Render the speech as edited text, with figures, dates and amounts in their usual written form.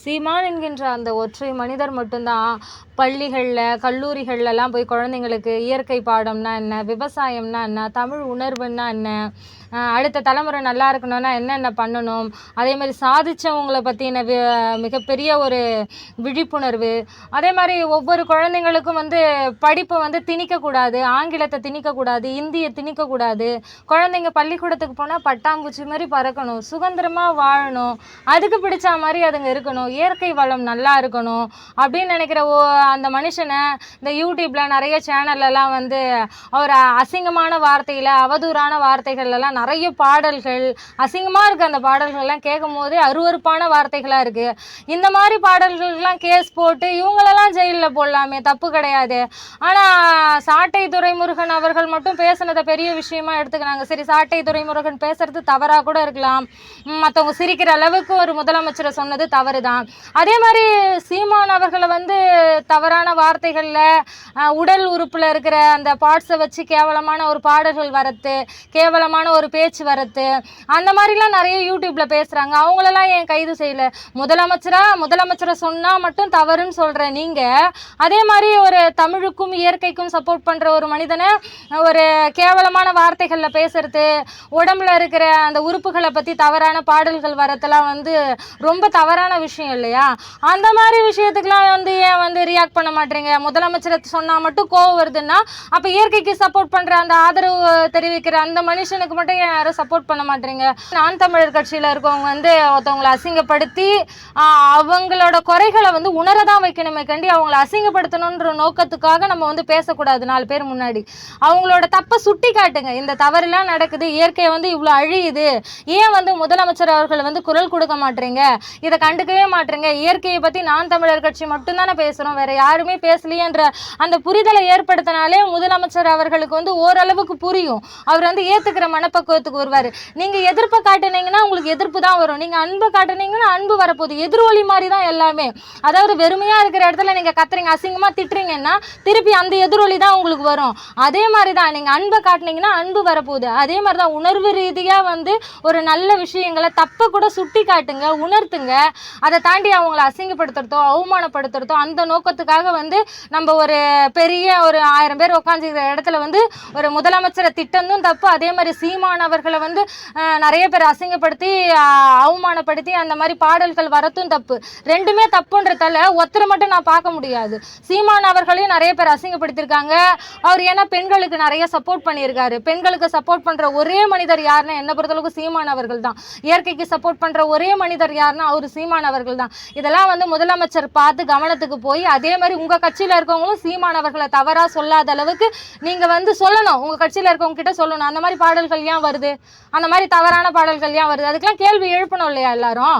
சீமான் என்கின்ற அந்த ஒற்றை மனிதர் மட்டும்தான் பள்ளிகளில் கல்லூரிகள்லாம் போய் குழந்தைங்களுக்கு இயற்கை பாடம்னா என்ன, விவசாயம்னா என்ன, தமிழ் உணர்வுன்னா என்ன, அடுத்த தலைமுறை நல்லா இருக்கணும்னா என்னென்ன பண்ணணும், அதே மாதிரி சாதிச்சவங்களை பற்றின மிகப்பெரிய ஒரு விழிப்புணர்வு, அதே மாதிரி ஒவ்வொரு குழந்தைங்களுக்கும் வந்து படிப்பை வந்து திணிக்கக்கூடாது, ஆங்கிலத்தை திணிக்கக்கூடாது, இந்தியை திணிக்கக்கூடாது, குழந்தைங்க பள்ளிக்கூடத்துக்கு போனால் பட்டாம்பூச்சி மாதிரி பறக்கணும், சுதந்திரமாக வாழணும், அதுக்கு பிடிச்ச மாதிரி அதுங்க இருக்கணும், இயற்கை வளம் நல்லா இருக்கணும் அப்படின்னு நினைக்கிற அந்த மனுஷனை இந்த யூடியூப்பில் நிறைய சேனல்லலாம் வந்து அவர் அசிங்கமான வார்த்தையில் அவதூறான வார்த்தைகள்லாம் நிறைய பாடல்கள் அசிங்கமாக இருக்குது. அந்த பாடல்கள்லாம் கேட்கும் போதே அருவருப்பான வார்த்தைகளாக இருக்குது. இந்த மாதிரி பாடல்கள்லாம் கேஸ் போட்டு இவங்களெல்லாம் ஜெயிலில் போடலாமே, தப்பு கிடையாது. ஆனால் சாட்டை துரைமுருகன் அவர்கள் மட்டும் பேசுனதை பெரிய விஷயமா எடுத்துக்கிறாங்க. சரி, சாட்டை துரைமுருகன் பேசுறது தவறாக கூட இருக்கலாம், மற்றவங்க சிரிக்கிற அளவுக்கு ஒரு முதலமைச்சரை சொன்னது தவறு தான். அதே மாதிரி சீமான் அவர்களை வந்து தவறான வார்த்தைகளில் உடல் உறுப்பில் இருக்கிற அந்த பார்ட்ஸை வச்சு கேவலமான ஒரு பாடல்கள் வரத்து, கேவலமான ஒரு பேச்சு வரத்து, அந்த மாதிரிலாம் நிறைய யூடியூப்பில் பேசுகிறாங்க. அவங்களெல்லாம் ஏன் கைது செய்யலை? முதலமைச்சரை சொன்னால் மட்டும் தவறுன்னு சொல்கிற நீங்கள், அதே மாதிரி ஒரு தமிழுக்கும் இயற்கைக்கும் சப்போர்ட் பண்ணுற ஒரு மனிதனை ஒரு கேவலமான வார்த்தைகளில் பேசுறது, உடம்புல இருக்கிற அந்த உறுப்புகளை பற்றி தவறான பாடல்கள் வரத்தெல்லாம் வந்து ரொம்ப தவறான விஷயம் இல்லையா? அந்த மாதிரி விஷயத்துக்கெலாம் வந்து ஏன் வந்து ரியாக்ட் பண்ண மாட்டேங்க? முதலமைச்சரை சொன்னால் மட்டும் கோவம் வருதுன்னா அப்போ இயற்கைக்கு சப்போர்ட் பண்ணுற அந்த ஆதரவு தெரிவிக்கிற அந்த மனுஷனுக்கு மட்டும் ஏன் யாரும் சப்போர்ட் பண்ண மாட்டேங்க? நான் தமிழர் கட்சியில் இருக்கவங்க வந்து ஒருத்தவங்களை அசிங்கப்படுத்தி அவங்களோட குறைகளை வந்து உணரதான் வைக்கணுமே கண்டி அவங்கள அசிங்கப்படுத்தணுன்ற நோக்கத்துக்காக நம்ம வந்து பேசக்கூடாது. 4 பேர் முன்னாடி அவங்களோட தப்பை சுட்டி காட்டுங்க. இந்த தவறுலாம் நடக்குது, இயற்கை வந்து இவ்வளோ அழியுது, ஏன் வந்து முதலமைச்சர் அவர்கள் வந்து குரல் கொடுக்க மாட்டேறீங்க, இதை கண்டுக்கவே மாட்டேறீங்க, இயற்கையை பற்றி நான் தமிழர் கட்சி மட்டும்தானே பேசுகிறோம், வேற யாருமே பேசலையேன்ற அந்த புரிதலை ஏற்படுத்தினாலே முதலமைச்சர் அவர்களுக்கு வந்து ஓரளவுக்கு புரியும். அவர் வந்து ஏற்றுக்கிற மனப்பக்குவத்துக்கு வருவார். நீங்கள் எதிர்ப்பை காட்டினீங்கன்னா உங்களுக்கு எதிர்ப்பு தான் வரும், நீங்கள் அன்பை காட்டினீங்கன்னா அன்பு வரப்போகுது. எதிரொலி மாதிரி தான் எல்லாமே. அதாவது வெறுமையாக இருக்கிற இடத்துல நீங்கள் கத்துறீங்க, அசிங்கமாக திட்டுறீங்கன்னா திருப்பி அந்த எதிரொலி தான் உங்களுக்கு வரும். அதே மாதிரி தான் நீங்கள் அன்பை காட்டினீங்கன்னா அன்பு வரப்போகுது. அதே மாதிரி தான் உணர்வு ரீதியாக வந்து ஒரு நல்ல விஷயங்களை தப்பை கூட சுட்டி காட்டுங்க, உணர்த்துங்க. அதை தாண்டி அவங்கள அசிங்கப்படுத்துறதோ அவமானப்படுத்துறதோ அந்த நோக்கத்துக்காக வந்து நம்ம ஒரு பெரிய ஒரு 1000 பேர் உட்காந்துக்கிற இடத்துல வந்து ஒரு முதலமைச்சரை திட்டந்தும் தப்பு, அதே மாதிரி சீமான் அவர்களை வந்து நிறைய பேர் அசிங்கப்படுத்தி அவமானப்படுத்தி அந்த மாதிரி பாடல்கள் வரத்தும் தப்பு. ரெண்டுமே தப்புன்றதால ஒருத்தரை மட்டும் நான் பார்க்க முடியாது. சீமான் அவர்களையும் நிறைய பேர் அசிங்கப்படுத்தியிருக்காங்க. அவர் ஏன்னா பெண்களுக்கு நிறைய சப்போர்ட் பண்ணியிருக்காரு. பெண்களுக்கு சப்போர்ட் பண்ணுற ஒரே மனிதர் யாருன்னா என்னை பொறுத்தளவுக்கு சீமான் அவர்கள் தான். இயற்கைக்கு சப்போர்ட் பண்ணுற ஒரே மனிதர் யாருன்னா அவர் சீமான் அவர்கள் தான். இதெல்லாம் வந்து முதலமைச்சர் பார்த்து கவனத்துக்கு போய் அதே மாதிரி உங்கள் கட்சியில் இருக்கவங்களும் சீமான் அவர்களை தவறாக சொல்லாத அளவுக்கு நீங்கள் வந்து சொல்லணும், உங்கள் கட்சியில் இருக்கவங்க கிட்ட சொல்லணும். அந்த மாதிரி பாடல்கள் ஏன் வருது, அந்த மாதிரி தவறான பாடல்கள் ஏன் வருது, அதுக்கெல்லாம் கேள்வி எழுப்பணும் இல்லையா எல்லாரும்?